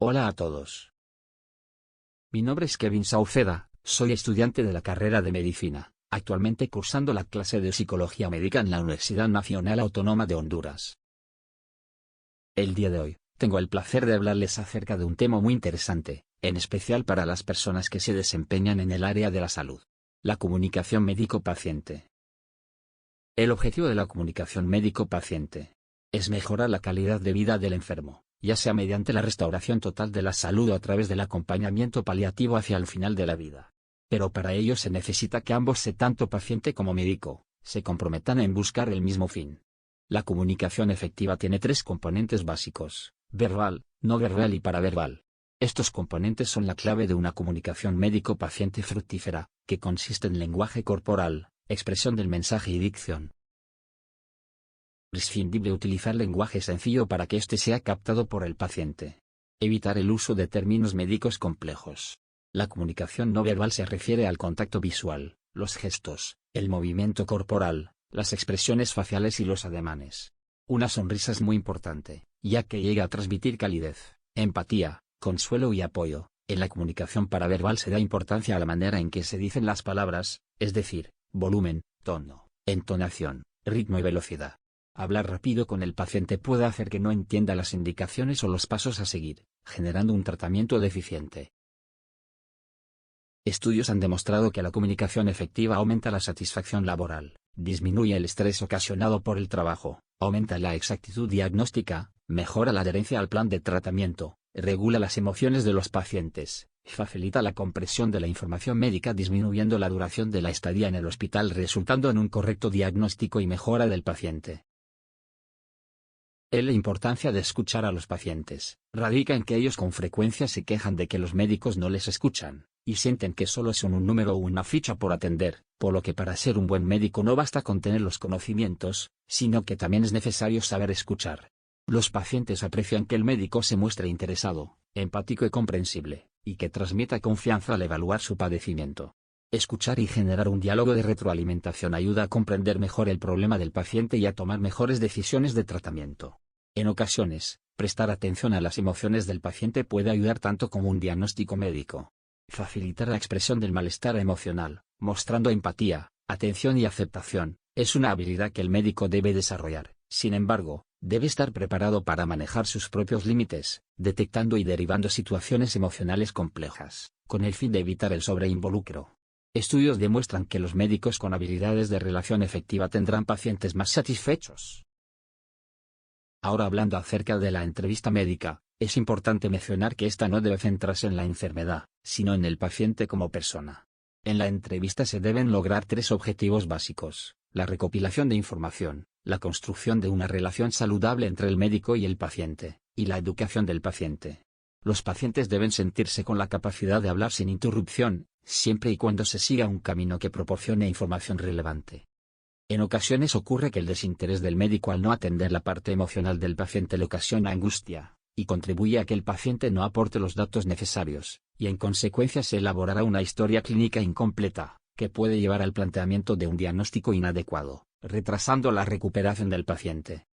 Hola a todos. Mi nombre es Kevin Sauceda, soy estudiante de la carrera de Medicina, actualmente cursando la clase de Psicología Médica en la Universidad Nacional Autónoma de Honduras. El día de hoy, tengo el placer de hablarles acerca de un tema muy interesante, en especial para las personas que se desempeñan en el área de la salud: la comunicación médico-paciente. El objetivo de la comunicación médico-paciente es mejorar la calidad de vida del enfermo, ya sea mediante la restauración total de la salud o a través del acompañamiento paliativo hacia el final de la vida. Pero para ello se necesita que ambos, tanto paciente como médico, se comprometan en buscar el mismo fin. La comunicación efectiva tiene tres componentes básicos: verbal, no verbal y paraverbal. Estos componentes son la clave de una comunicación médico-paciente fructífera, que consiste en lenguaje corporal, expresión del mensaje y dicción. Es prescindible utilizar lenguaje sencillo para que éste sea captado por el paciente. Evitar el uso de términos médicos complejos. La comunicación no verbal se refiere al contacto visual, los gestos, el movimiento corporal, las expresiones faciales y los ademanes. Una sonrisa es muy importante, ya que llega a transmitir calidez, empatía, consuelo y apoyo. En la comunicación paraverbal se da importancia a la manera en que se dicen las palabras, es decir, volumen, tono, entonación, ritmo y velocidad. Hablar rápido con el paciente puede hacer que no entienda las indicaciones o los pasos a seguir, generando un tratamiento deficiente. Estudios han demostrado que la comunicación efectiva aumenta la satisfacción laboral, disminuye el estrés ocasionado por el trabajo, aumenta la exactitud diagnóstica, mejora la adherencia al plan de tratamiento, regula las emociones de los pacientes, facilita la comprensión de la información médica disminuyendo la duración de la estadía en el hospital resultando en un correcto diagnóstico y mejora del paciente. La importancia de escuchar a los pacientes radica en que ellos con frecuencia se quejan de que los médicos no les escuchan, y sienten que solo son un número o una ficha por atender, por lo que para ser un buen médico no basta con tener los conocimientos, sino que también es necesario saber escuchar. Los pacientes aprecian que el médico se muestre interesado, empático y comprensible, y que transmita confianza al evaluar su padecimiento. Escuchar y generar un diálogo de retroalimentación ayuda a comprender mejor el problema del paciente y a tomar mejores decisiones de tratamiento. En ocasiones, prestar atención a las emociones del paciente puede ayudar tanto como un diagnóstico médico. Facilitar la expresión del malestar emocional, mostrando empatía, atención y aceptación, es una habilidad que el médico debe desarrollar. Sin embargo, debe estar preparado para manejar sus propios límites, detectando y derivando situaciones emocionales complejas, con el fin de evitar el sobreinvolucro. Estudios demuestran que los médicos con habilidades de relación efectiva tendrán pacientes más satisfechos. Ahora, hablando acerca de la entrevista médica, es importante mencionar que esta no debe centrarse en la enfermedad, sino en el paciente como persona. En la entrevista se deben lograr tres objetivos básicos: la recopilación de información, la construcción de una relación saludable entre el médico y el paciente, y la educación del paciente. Los pacientes deben sentirse con la capacidad de hablar sin interrupción, siempre y cuando se siga un camino que proporcione información relevante. En ocasiones ocurre que el desinterés del médico al no atender la parte emocional del paciente le ocasiona angustia, y contribuye a que el paciente no aporte los datos necesarios, y en consecuencia se elaborará una historia clínica incompleta, que puede llevar al planteamiento de un diagnóstico inadecuado, retrasando la recuperación del paciente.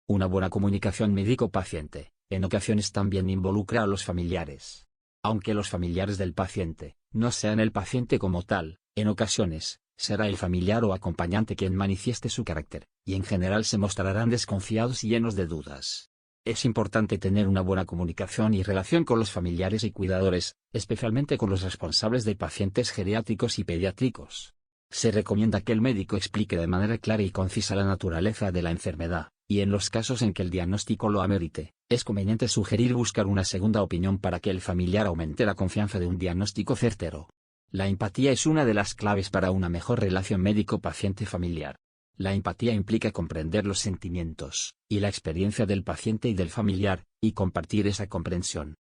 Una buena comunicación médico-paciente, en ocasiones también involucra a los familiares. Aunque los familiares del paciente no sean el paciente como tal, en ocasiones, será el familiar o acompañante quien manifieste su carácter, y en general se mostrarán desconfiados y llenos de dudas. Es importante tener una buena comunicación y relación con los familiares y cuidadores, especialmente con los responsables de pacientes geriátricos y pediátricos. Se recomienda que el médico explique de manera clara y concisa la naturaleza de la enfermedad, y en los casos en que el diagnóstico lo amerite, es conveniente sugerir buscar una segunda opinión para que el familiar aumente la confianza de un diagnóstico certero. La empatía es una de las claves para una mejor relación médico-paciente familiar. La empatía implica comprender los sentimientos y la experiencia del paciente y del familiar, y compartir esa comprensión.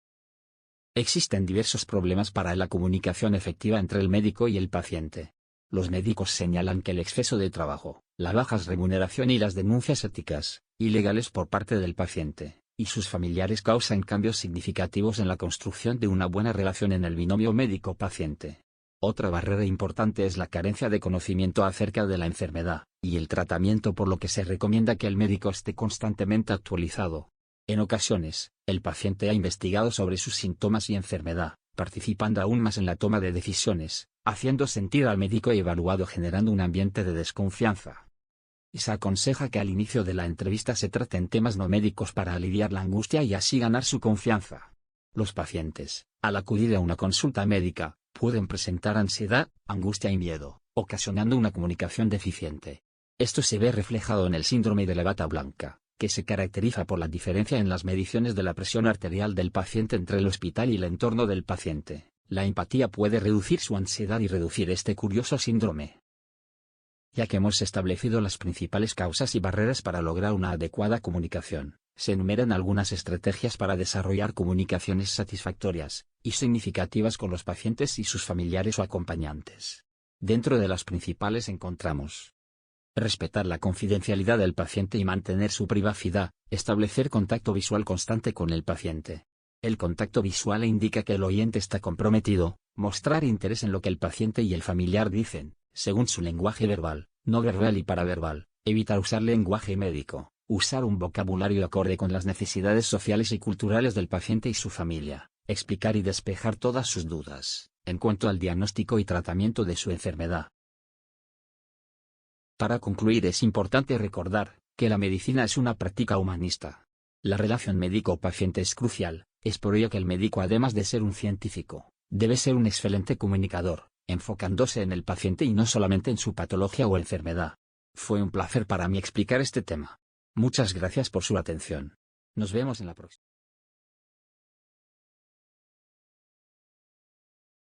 Existen diversos problemas para la comunicación efectiva entre el médico y el paciente. Los médicos señalan que el exceso de trabajo, la baja remuneración y las denuncias éticas y legales por parte del paciente y sus familiares causan cambios significativos en la construcción de una buena relación en el binomio médico-paciente. Otra barrera importante es la carencia de conocimiento acerca de la enfermedad y el tratamiento, por lo que se recomienda que el médico esté constantemente actualizado. En ocasiones, El paciente ha investigado sobre sus síntomas y enfermedad, participando aún más en la toma de decisiones, haciendo sentir al médico evaluado, generando un ambiente de desconfianza. Se aconseja que al inicio de la entrevista se traten temas no médicos para aliviar la angustia y así ganar su confianza. Los pacientes, al acudir a una consulta médica, pueden presentar ansiedad, angustia y miedo, ocasionando una comunicación deficiente. Esto se ve reflejado en el síndrome de la bata blanca, que se caracteriza por la diferencia en las mediciones de la presión arterial del paciente entre el hospital y el entorno del paciente. La empatía puede reducir su ansiedad y reducir este curioso síndrome. Ya que hemos establecido las principales causas y barreras para lograr una adecuada comunicación, se enumeran algunas estrategias para desarrollar comunicaciones satisfactorias y significativas con los pacientes y sus familiares o acompañantes. Dentro de las principales encontramos: respetar la confidencialidad del paciente y mantener su privacidad, establecer contacto visual constante con el paciente. El contacto visual indica que el oyente está comprometido, mostrar interés en lo que el paciente y el familiar dicen, según su lenguaje verbal, no verbal y paraverbal, evitar usar lenguaje médico, usar un vocabulario acorde con las necesidades sociales y culturales del paciente y su familia, explicar y despejar todas sus dudas, en cuanto al diagnóstico y tratamiento de su enfermedad. Para concluir, es importante recordar que la medicina es una práctica humanista. La relación médico-paciente es crucial, es por ello que el médico, además de ser un científico, debe ser un excelente comunicador, enfocándose en el paciente y no solamente en su patología o enfermedad. Fue un placer para mí explicar este tema. Muchas gracias por su atención. Nos vemos en la próxima.